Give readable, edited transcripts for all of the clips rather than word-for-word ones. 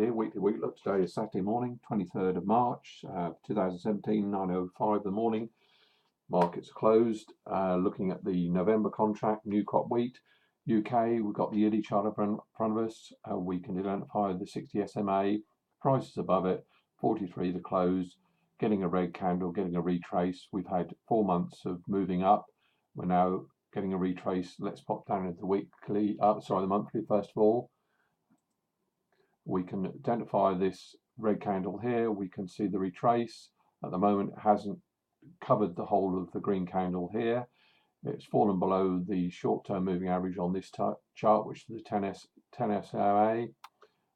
here, weekly week look. Today is Saturday morning, 23rd of March, 2017, 9:05 in the morning. Markets are closed. Looking at the November contract, new crop wheat, UK, we've got the yearly chart in front of us. We can identify the 60 SMA, prices above it, 43 the close, getting a red candle, getting a retrace. We've had 4 months of moving up. We're now getting a retrace. Let's pop down into the weekly, the monthly first of all. We can identify this red candle here. We can see the retrace. At the moment, it hasn't covered the whole of the green candle here. It's fallen below the short-term moving average on this chart, which is the 10 SMA.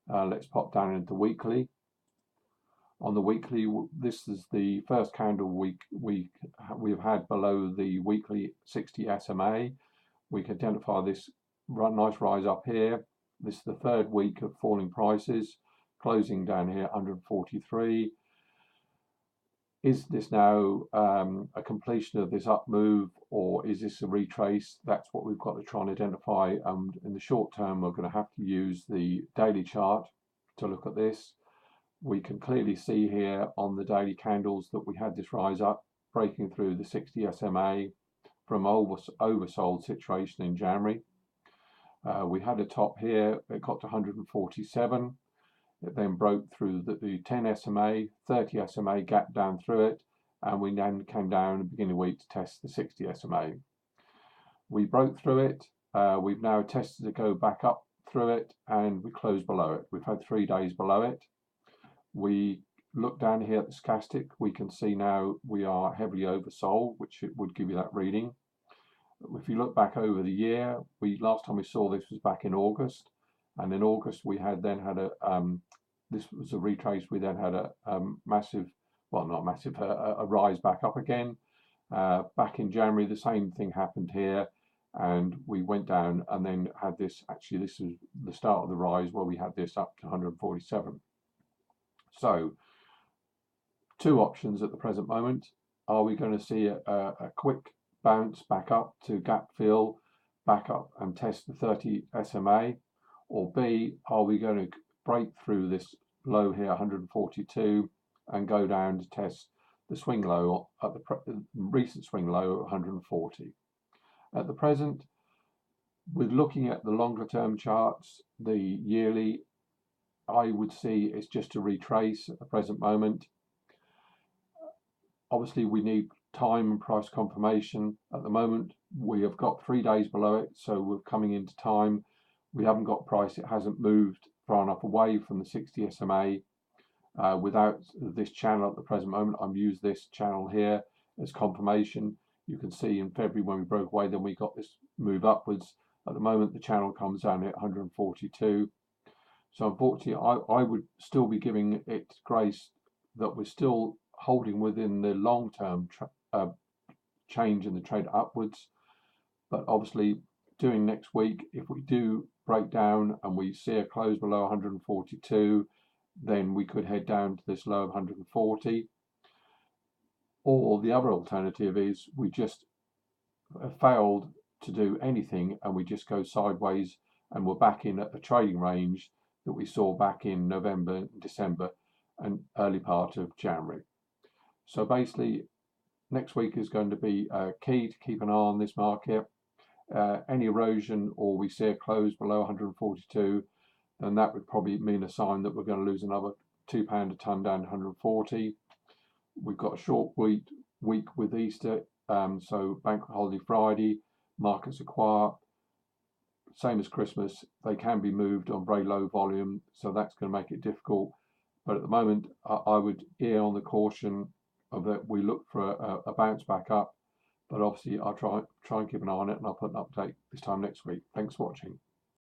Let's pop down into weekly. On the weekly, this is the first candle we've had below the weekly 60 SMA. We can identify this nice rise up here. This is the third week of falling prices, closing down here 143. Is this now a completion of this up move, or is this a retrace? That's what we've got to try and identify. In the short term, we're going to have to use the daily chart to look at this. We can clearly see here on the daily candles that we had this rise up, breaking through the 60 SMA from oversold situation in January. We had a top here, it got to 147. It then broke through the 10 SMA, 30 SMA, gap down through it, and we then came down at the beginning of the week to test the 60 SMA. We broke through it. We've now tested to go back up through it, and we closed below it. We've had 3 days below it. We look down here at the stochastic. We can see now we are heavily oversold, which it would give you that reading. If you look back over the year, last time we saw this was back in August, and in August we had this was a retrace. We then had a massive, well, not massive, a rise back up again. Back in January, the same thing happened here, and we went down and then had this. Actually, this is the start of the rise where we had this up to 147. So, 2 options at the present moment. Are we going to see a quick bounce back up to gap fill, back up and test the 30 SMA, or B, are we going to break through this low here, 142, and go down to test the swing low at the recent swing low at 140? At the present, with looking at the longer term charts, the yearly, I would see it's just a retrace at the present moment. Obviously, we need time and price confirmation. At the moment, we have got 3 days below it, so we're coming into time. We haven't got price. It hasn't moved far enough away from the 60 SMA. Without this channel at the present moment, I'm using this channel here as confirmation. You can see in February when we broke away, then we got this move upwards. At the moment, the channel comes down at 142. So unfortunately, I would still be giving it grace that we're still holding within the long-term change in the trade upwards. But obviously, doing next week, if we do break down and we see a close below 142, then we could head down to this low of 140. Or the other alternative is we just failed to do anything and we just go sideways and we're back in a trading range that we saw back in November, December and early part of January. So basically, next week is going to be key to keep an eye on this market. Any erosion or we see a close below 142, then that would probably mean a sign that we're going to lose another £2 a tonne down to 140. We've got a short week with Easter, so Bank Holiday Friday, markets are quiet. Same as Christmas, they can be moved on very low volume, so that's going to make it difficult. But at the moment, I would err on the caution of that we look for a bounce back up. But obviously, I'll try and keep an eye on it, and I'll put an update this time next week. Thanks for watching.